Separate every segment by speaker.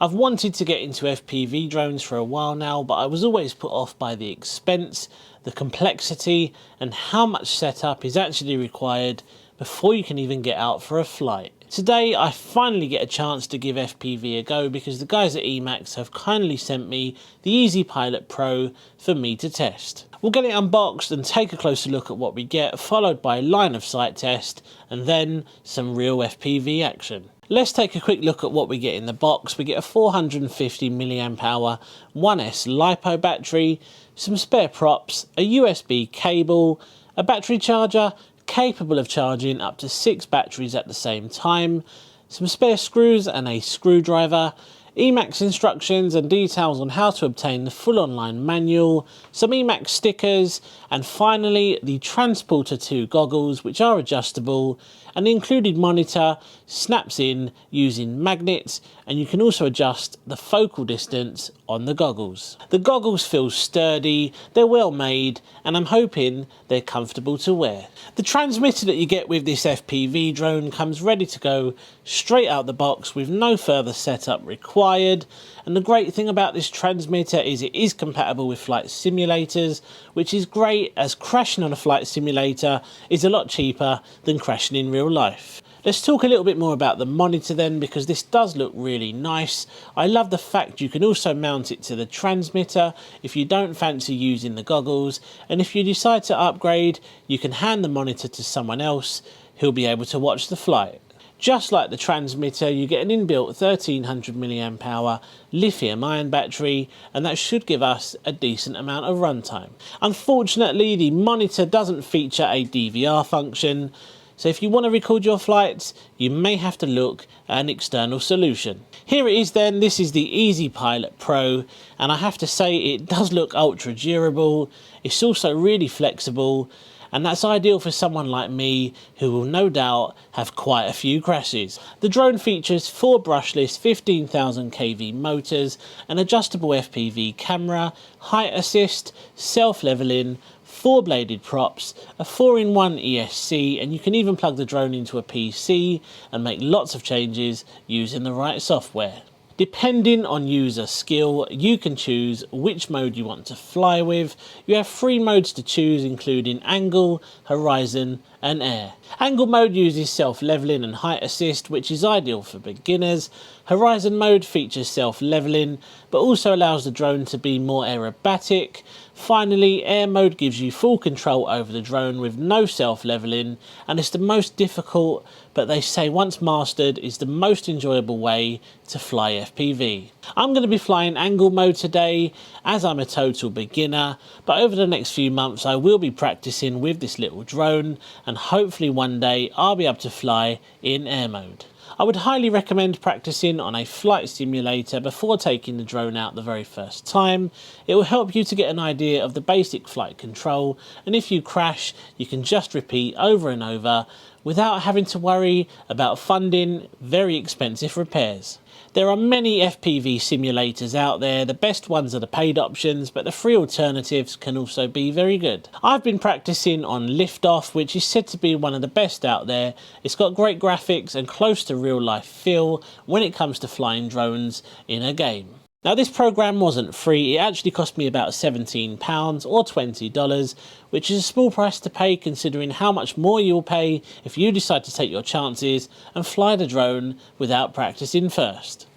Speaker 1: I've wanted to get into FPV drones for a while now, but I was always put off by the expense, the complexity, and how much setup is actually required before you can even get out for a flight. Today I finally get a chance to give FPV a go because the guys at EMax have kindly sent me the Easy Pilot Pro for me to test. We'll get it unboxed and take a closer look at what we get, followed by a line of sight test and then some real FPV action. Let's take a quick look at what we get in the box. We get a 450 mAh 1S LiPo battery, some spare props, a USB cable, a battery charger capable of charging up to 6 batteries at the same time, some spare screws and a screwdriver, EMax instructions and details on how to obtain the full online manual, some EMax stickers, and finally the Transporter 2 goggles, which are adjustable, and the included monitor snaps in using magnets, and you can also adjust the focal distance on the goggles. The goggles feel sturdy, they're well made, and I'm hoping they're comfortable to wear. The transmitter that you get with this FPV drone comes ready to go straight out the box with no further setup required, and the great thing about this transmitter is it is compatible with flight simulators, which is great as crashing on a flight simulator is a lot cheaper than crashing in real life. Let's talk a little bit more about the monitor then, because this does look really nice. I love the fact you can also mount it to the transmitter if you don't fancy using the goggles, and if you decide to upgrade you can hand the monitor to someone else who'll be able to watch the flight. Just like the transmitter, you get an inbuilt 1300 mAh lithium ion battery, and that should give us a decent amount of runtime. Unfortunately, the monitor doesn't feature a DVR function, so if you want to record your flights, you may have to look at an external solution. Here it is then, this is the Easy Pilot Pro, and I have to say it does look ultra durable. It's also really flexible, and that's ideal for someone like me who will no doubt have quite a few crashes. The drone features 4 brushless 15,000 kV motors, an adjustable FPV camera, height assist, self-leveling, 4-bladed props, a 4-in-1 ESC, and you can even plug the drone into a PC and make lots of changes using the right software. Depending on user skill, you can choose which mode you want to fly with. You have 3 modes to choose, including angle, horizon and air. Angle mode uses self-leveling and height assist, which is ideal for beginners. Horizon mode features self-leveling, but also allows the drone to be more aerobatic. Finally, air mode gives you full control over the drone with no self-leveling, and it's the most difficult, but they say once mastered is the most enjoyable way to fly FPV. I'm going to be flying angle mode today as I'm a total beginner, but over the next few months I will be practicing with this little drone, and hopefully one day I'll be able to fly in air mode. I would highly recommend practicing on a flight simulator before taking the drone out the very first time. It will help you to get an idea of the basic flight control, and if you crash you can just repeat over and over without having to worry about funding very expensive repairs. There are many FPV simulators out there. The best ones are the paid options, but the free alternatives can also be very good. I've been practicing on Liftoff, which is said to be one of the best out there. It's got great graphics and close to real life feel when it comes to flying drones in a game. Now this program wasn't free, it actually cost me about £17 or $20, which is a small price to pay considering how much more you'll pay if you decide to take your chances and fly the drone without practicing first.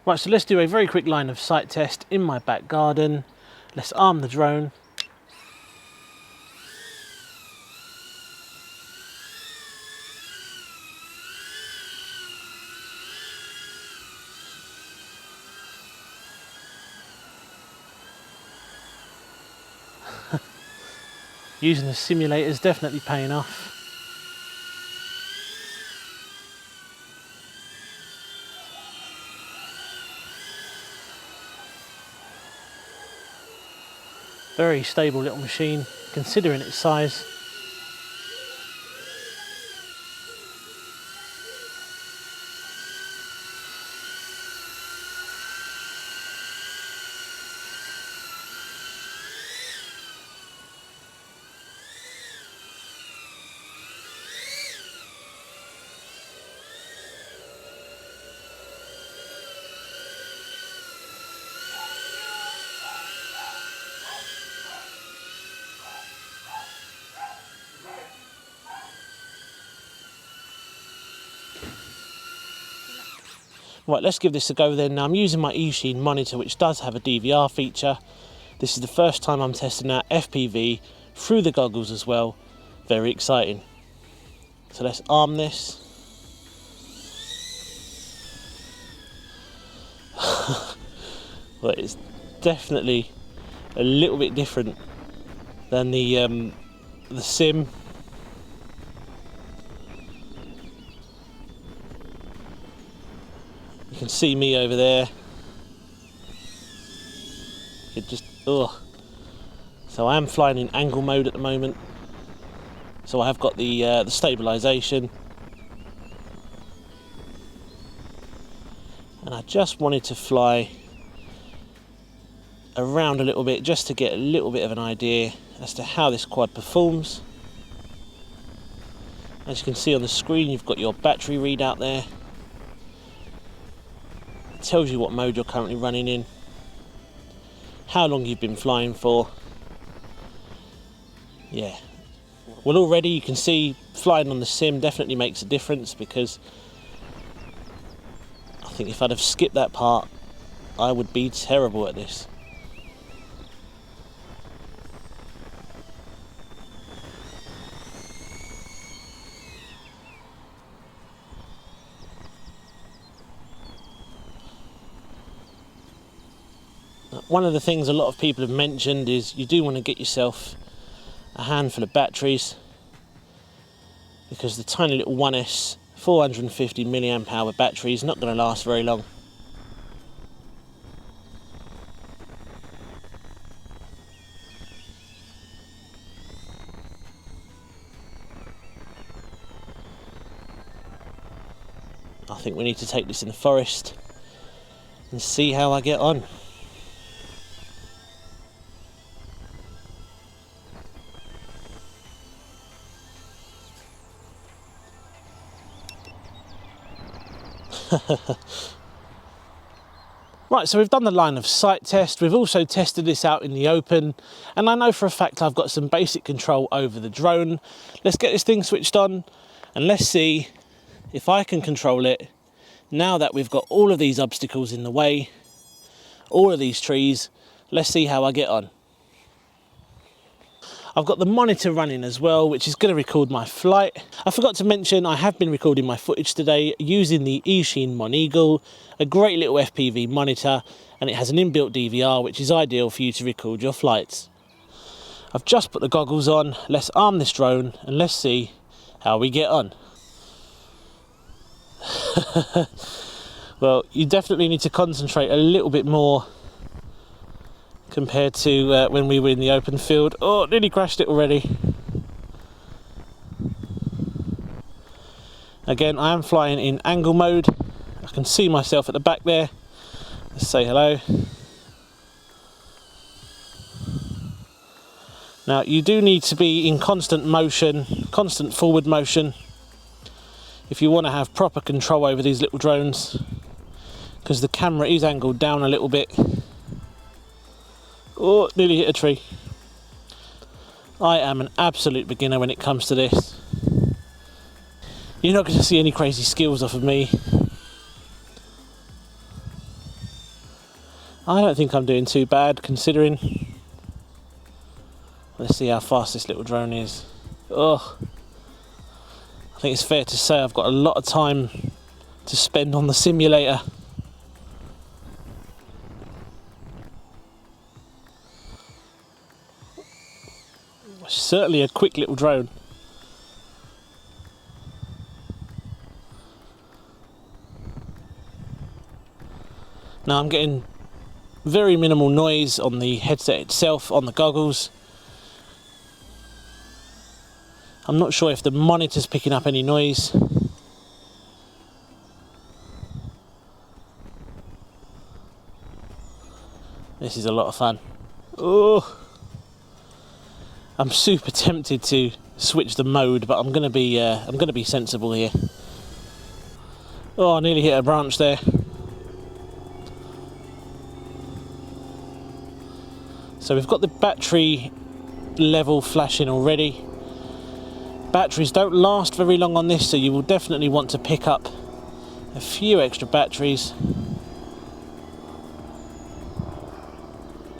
Speaker 1: Right, so let's do a very quick line of sight test in my back garden. Let's arm the drone. Using the simulator is definitely paying off. Very stable little machine, considering its size. Right, let's give this a go then. Now I'm using my eSheen monitor, which does have a DVR feature. This is the first time I'm testing out FPV through the goggles as well. Very exciting. So let's arm this. Well, it's definitely a little bit different than the sim. You can see me over there. It just, ugh. So I am flying in angle mode at the moment. So I have got the stabilisation. And I just wanted to fly around a little bit just to get a little bit of an idea as to how this quad performs. As you can see on the screen, you've got your battery readout there. It tells you what mode you're currently running in, how long you've been flying for. Yeah. Well, already you can see flying on the sim definitely makes a difference, because I think if I'd have skipped that part, I would be terrible at this. One of the things a lot of people have mentioned is you do want to get yourself a handful of batteries, because the tiny little 1S 450 milliamp hour battery is not going to last very long. I think we need to take this in the forest and see how I get on. Right, so we've done the line of sight test. We've also tested this out in the open, and I know for a fact I've got some basic control over the drone. Let's get this thing switched on and let's see if I can control it now that we've got all of these obstacles in the way, all of these trees. Let's see how I get on. I've got the monitor running as well, which is going to record my flight. I forgot to mention I have been recording my footage today using the eSheen Moneagle, a great little FPV monitor, and it has an inbuilt DVR, which is ideal for you to record your flights. I've just put the goggles on. Let's arm this drone and let's see how we get on. Well, you definitely need to concentrate a little bit more compared to when we were in the open field. Oh, nearly crashed it already. Again, I am flying in angle mode. I can see myself at the back there. Let's say hello. Now, you do need to be in constant motion, constant forward motion, if you want to have proper control over these little drones, because the camera is angled down a little bit. Oh, nearly hit a tree. I am an absolute beginner when it comes to this. You're not going to see any crazy skills off of me. I don't think I'm doing too bad considering. Let's see how fast this little drone is. Oh, I think it's fair to say I've got a lot of time to spend on the simulator. Certainly a quick little drone. Now I'm getting very minimal noise on the headset itself, on the goggles. I'm not sure if the monitor's picking up any noise. This is a lot of fun. Oh, I'm super tempted to switch the mode, but I'm gonna be sensible here. Oh, I nearly hit a branch there. So we've got the battery level flashing already. Batteries don't last very long on this, so you will definitely want to pick up a few extra batteries.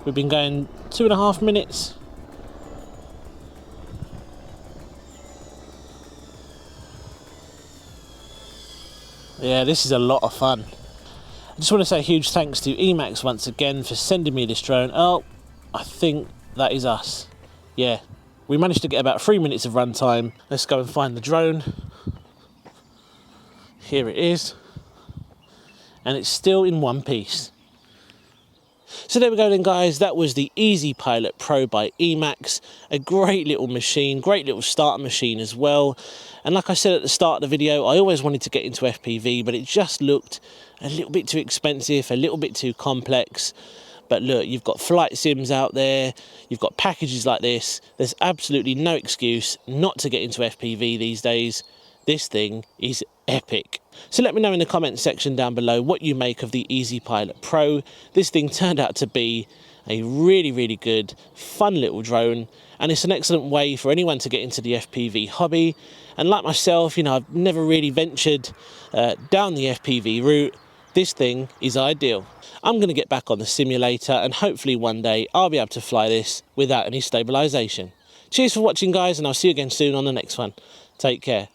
Speaker 1: We've been going 2.5 minutes. Yeah, this is a lot of fun. I just want to say a huge thanks to EMax once again for sending me this drone. Oh, I think that is us. Yeah, we managed to get about 3 minutes of runtime. Let's go and find the drone. Here it is. And it's still in one piece. So there we go then, guys. That was the Easy Pilot Pro by EMax. A great little machine, great little starter machine as well. And like I said at the start of the video, I always wanted to get into FPV, but it just looked a little bit too expensive, a little bit too complex. But look, you've got flight sims out there, you've got packages like this. There's absolutely no excuse not to get into FPV these days. This thing is epic. So let me know in the comments section down below what you make of the Easy Pilot Pro. This thing turned out to be a really good, fun little drone, and it's an excellent way for anyone to get into the FPV hobby. And like myself, you know, I've never really ventured down the FPV route. This thing is ideal. I'm going to get back on the simulator, and hopefully one day I'll be able to fly this without any stabilisation. Cheers for watching, guys, and I'll see you again soon on the next one. Take care.